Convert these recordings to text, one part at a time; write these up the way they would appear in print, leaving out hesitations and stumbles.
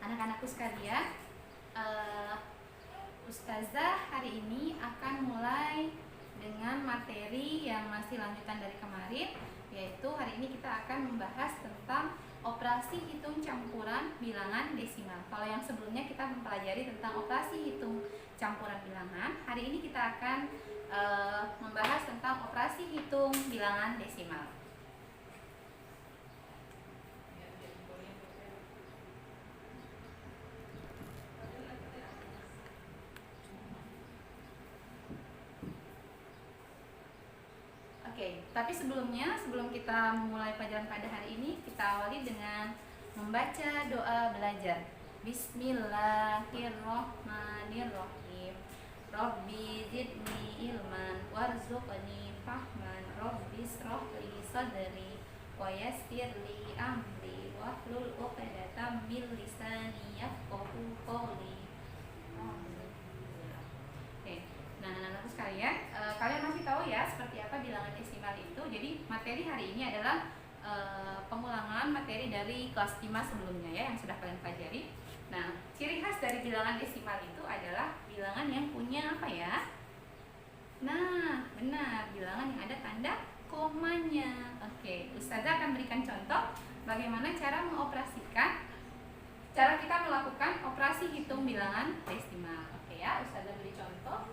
Anak-anakku sekalian, Ustazah hari ini akan mulai dengan materi yang masih lanjutan dari kemarin, yaitu hari ini kita akan membahas tentang operasi hitung campuran bilangan desimal. Kalau yang sebelumnya kita mempelajari tentang operasi hitung campuran bilangan, hari ini kita akan membahas tentang operasi hitung bilangan desimal. Oke, tapi sebelum kita memulai pelajaran pada hari ini, kita awali dengan membaca doa belajar. Bismillahirrohmanirrohim. Rabbi zidni ilman warzuqni fahman. Rabbi srohli sadri wa yassirli amri wahlul uqdatam min lisani yafqahu qawli. Nah, anak-anakku sekalian, kalian masih tahu ya seperti apa bilangan desimal itu. Jadi materi hari ini adalah pengulangan materi dari kelas 5 sebelumnya ya, yang sudah kalian pelajari. Nah, ciri khas dari bilangan desimal itu adalah bilangan yang punya apa ya? Nah, benar, bilangan yang ada tanda komanya. Oke, Ustazah akan berikan contoh bagaimana cara kita melakukan operasi hitung bilangan desimal. Oke ya, Ustazah beri contoh.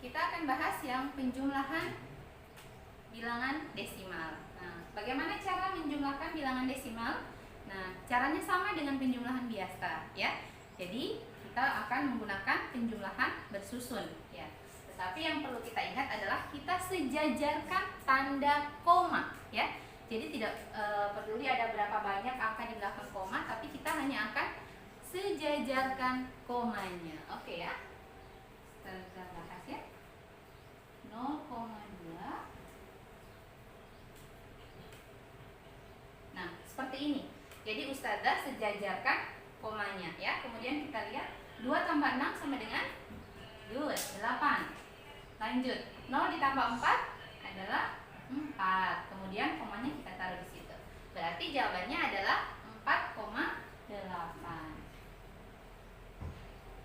Kita akan bahas yang penjumlahan bilangan desimal. Nah, bagaimana cara menjumlahkan bilangan desimal? Nah, caranya sama dengan penjumlahan biasa ya. Jadi, kita akan menggunakan penjumlahan bersusun ya. Tetapi yang perlu kita ingat adalah kita sejajarkan tanda koma ya. Jadi tidak peduli ada berapa banyak angka di belakang koma, tapi kita hanya akan sejajarkan komanya. Oke ya. Kita bahas ya. 0,2. Nah, seperti ini. Jadi Ustazah sejajarkan komanya ya. Kemudian kita lihat 2 tambah 6 sama dengan 8. Lanjut, 0 ditambah 4 adalah 4. Kemudian komanya kita taruh di situ. Berarti jawabannya adalah 4,8.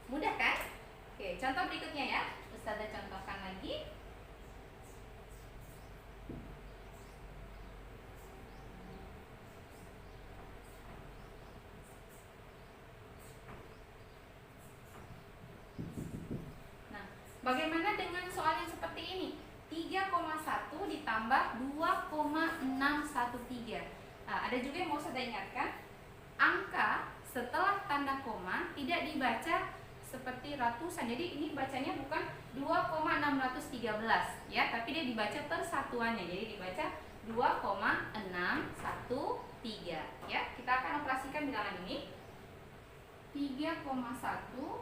Mudah kan? Oke, contoh berikutnya ya. Ustazah contohkan lagi. Bagaimana dengan soal yang seperti ini? 3,1 ditambah 2,613. Nah, ada juga yang mau saya ingatkan, angka setelah tanda koma tidak dibaca seperti ratusan. Jadi ini bacanya bukan 2,613 ya, tapi dia dibaca persatuannya. Jadi dibaca 2,613 ya. Kita akan operasikan bilangan ini. 3,1 2.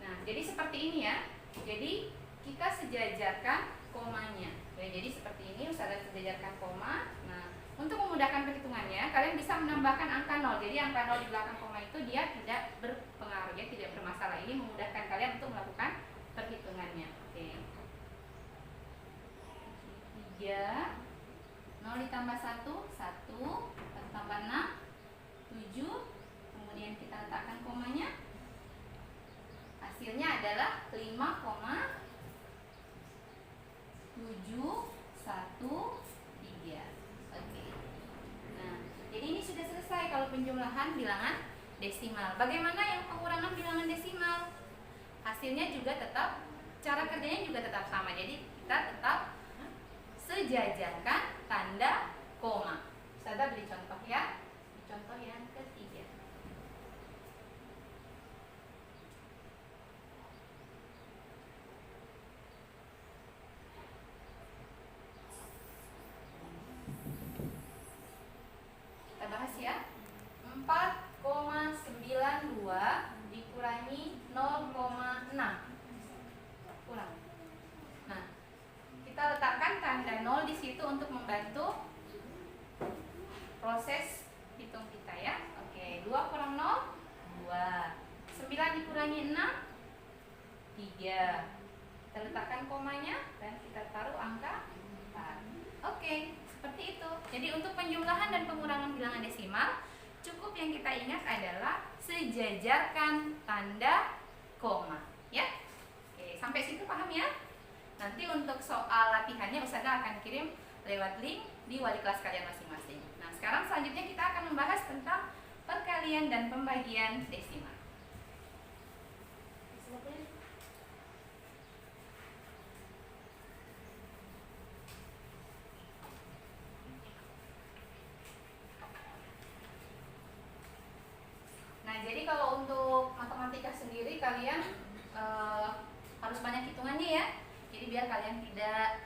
Nah, jadi seperti ini ya. Jadi kita sejajarkan komanya. Ya, jadi seperti ini Ustazah sejajarkan koma. Nah, untuk memudahkan perhitungannya, kalian bisa menambahkan angka 0. Jadi angka 0 di belakang koma itu dia tidak berpengaruh, ya, tidak bermasalah. Ini memudahkan kalian untuk melakukan perhitungannya. Oke. 3 0 ditambah 1 1 tambah 6 7. Kemudian kita letakkan komanya. Hasilnya adalah 5,713. Oke. Nah, jadi ini sudah selesai kalau penjumlahan bilangan desimal. Bagaimana yang pengurangan bilangan desimal? Hasilnya juga tetap, cara kerjanya juga tetap sama. Jadi kita tetap sejajarkan tanda koma. Ustazah beri contoh ya. Contoh yang ketiga. Ya, 4,92 dikurangi 0,6 kurang. Nah, kita letakkan tanda 0 di situ untuk membantu proses hitung kita ya. Oke, 2 2 kurang 0, 2. 9 dikurangi 6, 3. Kita letakkan komanya dan kita taruh angka 4. Oke, seperti itu. Jadi untuk penjumlahan dan pengurangan bilangan desimal, cukup yang kita ingat adalah sejajarkan tanda koma, ya. Oke, sampai situ paham ya? Nanti untuk soal latihannya Ustazah akan kirim lewat link di wali kelas kalian masing-masing. Nah, sekarang selanjutnya kita akan membahas tentang perkalian dan pembagian desimal. Nah, jadi kalau untuk matematika sendiri kalian harus banyak hitungannya ya. Jadi biar kalian tidak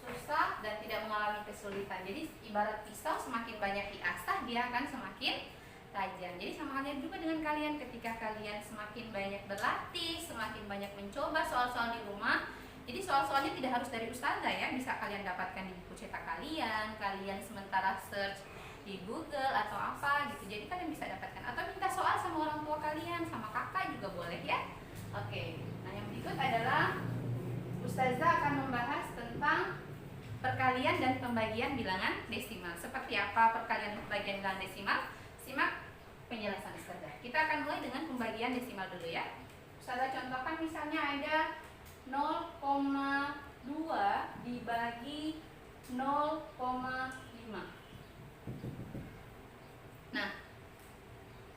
susah dan tidak mengalami kesulitan. Jadi ibarat pisau, semakin banyak diasah dia akan semakin tajam. Jadi sama halnya juga dengan kalian, ketika kalian semakin banyak berlatih, semakin banyak mencoba soal-soal di rumah. Jadi soal-soalnya tidak harus dari Ustazah ya, bisa kalian dapatkan di buku cetak kalian sementara search di Google atau apa gitu. Jadi kalian bisa dapatkan atau minta soal sama orang tua kalian, sama kakak juga boleh ya. Oke. Nah, yang berikut adalah Ustazah akan membahas tentang perkalian dan pembagian bilangan desimal. Seperti apa perkalian dan pembagian bilangan desimal? Simak penjelasan Ustazah. Kita akan mulai dengan pembagian desimal dulu ya. Ustazah contohkan misalnya ada 0,2 dibagi 0,5. Nah,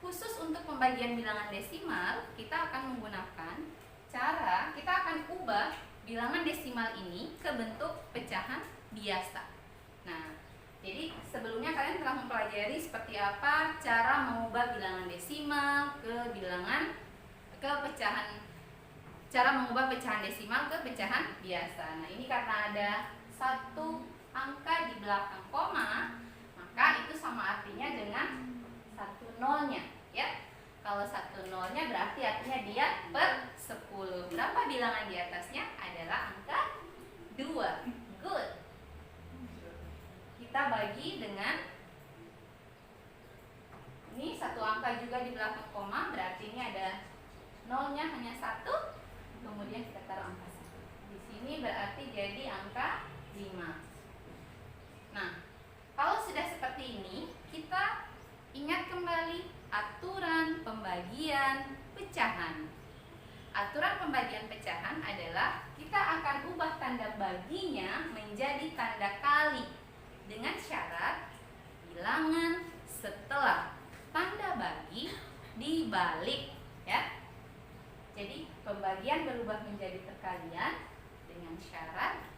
khusus untuk pembagian bilangan desimal, kita akan menggunakan cara, kita akan ubah bilangan desimal ini ke bentuk pecahan biasa. Nah, jadi sebelumnya kalian telah mempelajari seperti apa cara mengubah bilangan desimal ke pecahan, cara mengubah pecahan desimal ke pecahan biasa. Nah, ini karena ada satu angka di belakang koma, maka itu sama artinya dengan satu nolnya ya. Kalau satu nolnya berarti artinya dia per 10. Berapa bilangan di atasnya? Adalah angka 2. Good. Kita bagi dengan ini satu angka juga di belakang koma, berarti ini ada nolnya hanya 1. Kemudian kita taruh angka 1. Di sini berarti jadi angka 5. Nah, kalau sudah seperti ini, kita ingat kembali aturan pembagian pecahan. Aturan pembagian pecahan adalah kita akan ubah tanda baginya menjadi tanda kali dengan syarat bilangan setelah tanda bagi dibalik ya. Jadi pembagian berubah menjadi perkalian dengan syarat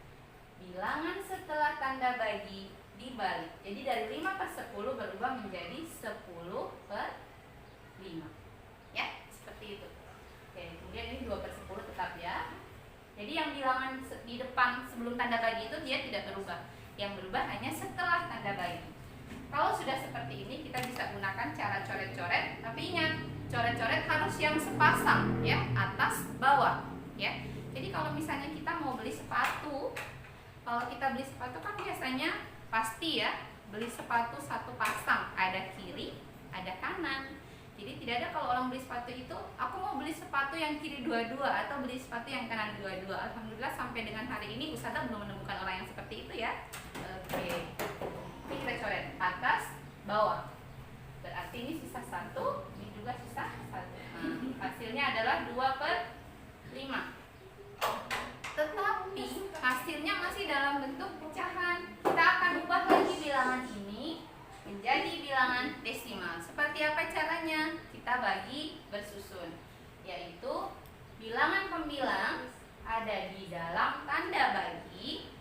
bilangan setelah tanda bagi dibalik. Jadi dari 5 per 10 berubah menjadi 10 per 5 ya, seperti itu. Oke, kemudian ini 2 per 10 tetap ya. Jadi yang bilangan di depan sebelum tanda bagi itu dia tidak berubah. Yang berubah hanya setelah tanda bagi. Kalau sudah seperti ini kita bisa gunakan cara coret-coret. Tapi ingat, coret-coret harus yang sepasang ya, atas bawah ya. Jadi kalau misalnya kita mau beli sepatu, kalau kita beli sepatu kan biasanya pasti ya beli sepatu satu pasang, ada kiri, ada kanan. Jadi tidak ada kalau orang beli sepatu itu, aku mau beli sepatu yang kiri dua-dua atau beli sepatu yang kanan dua-dua. Alhamdulillah sampai dengan hari ini Ustazah belum menemukan orang yang seperti itu ya. Oke, ini kita coret atas bawah. Berarti ini sisa 1, ini juga sisa 1. Nah, hasilnya adalah 2 per 5. Tetapi hasilnya masih dalam bentuk pecahan. Kita akan ubah lagi bilangan ini menjadi bilangan desimal. Seperti apa caranya? Kita bagi bersusun, yaitu bilangan pembilang ada di dalam tanda bagi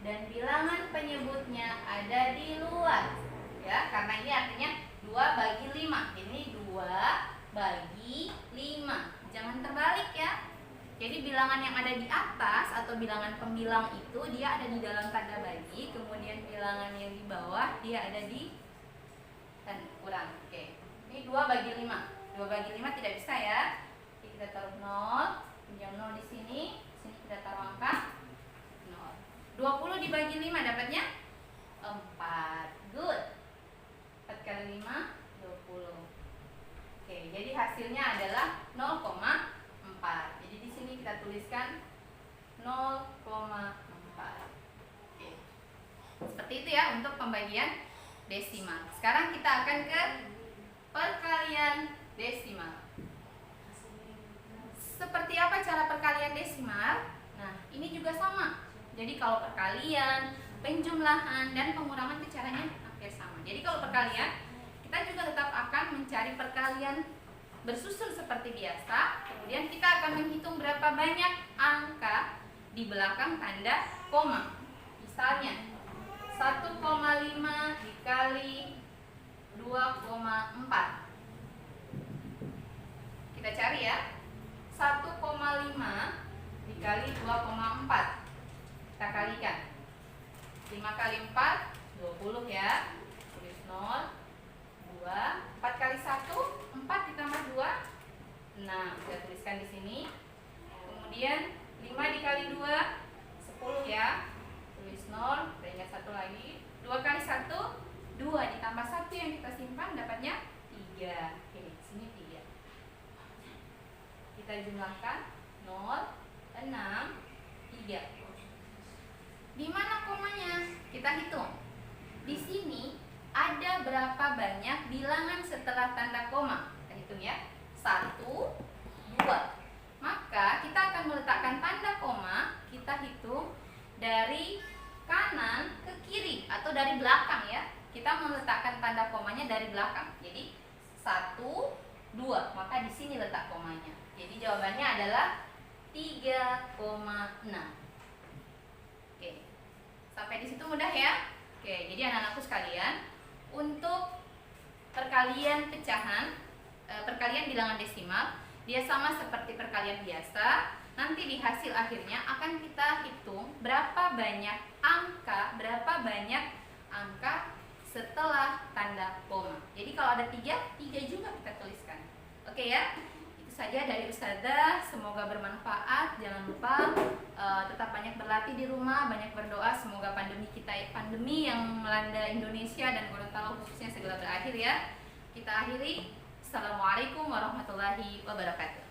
dan bilangan penyebutnya ada di luar. Ya, karena ini artinya 2 bagi 5. Ini 2 bagi 5. Jangan terbalik ya. Jadi bilangan yang ada di atas atau bilangan pembilang itu dia ada di dalam tanda bagi, kemudian bilangan yang di bawah dia ada di tanda kurang. Oke. Ini 2 bagi 5. 2 bagi 5 tidak bisa ya. Jadi kita taruh 0, pinjam 0 di sini kita taruh angka 0. 20 dibagi 5 dapatnya 4. Good. 4 kali ya untuk pembagian desimal. Sekarang kita akan ke perkalian desimal. Seperti apa cara perkalian desimal? Nah, ini juga sama. Jadi kalau perkalian, penjumlahan, dan pengurangan itu caranya hampir sama. Jadi kalau perkalian, kita juga tetap akan mencari perkalian bersusun seperti biasa. Kemudian kita akan menghitung berapa banyak angka di belakang tanda koma. Misalnya 1,5 dikali 2,4. Kita cari ya. 1,5 dikali 2,4. Kita kalikan. 5 kali 4 20 ya. Tulis 0. 2. 4 kali 1 4 ditambah 2 6. Kita tuliskan di sini. Kemudian 5 dikali 2 10 ya. Tulis 0. Kita ingat satu lagi. 2 kali 1 2 ditambah 1 yang kita simpan dapatnya 3. Oke, sini 3. Kita jumlahkan 0 6 3. Di mana komanya? Kita hitung. Di sini ada berapa banyak bilangan setelah tanda koma? Kita hitung ya. 1 2. Maka kita akan meletakkan tanda koma, kita hitung dari kanan ke kiri atau dari belakang ya. Kita meletakkan tanda komanya dari belakang. Jadi 1 2. Maka di sini letak komanya. Jadi jawabannya adalah 3,6. Oke. Sampai di situ mudah ya? Oke, jadi anak-anakku sekalian, untuk perkalian pecahan, perkalian bilangan desimal, dia sama seperti perkalian biasa. Nanti di hasil akhirnya akan kita hitung berapa banyak angka setelah tanda koma. Jadi kalau ada 3 juga kita tuliskan. Oke ya? Saja dari Ustazah, semoga bermanfaat. Jangan lupa tetap banyak berlatih di rumah, banyak berdoa, semoga pandemi yang melanda Indonesia dan Gorontalo khususnya segera berakhir ya. Kita akhiri. Assalamualaikum warahmatullahi wabarakatuh.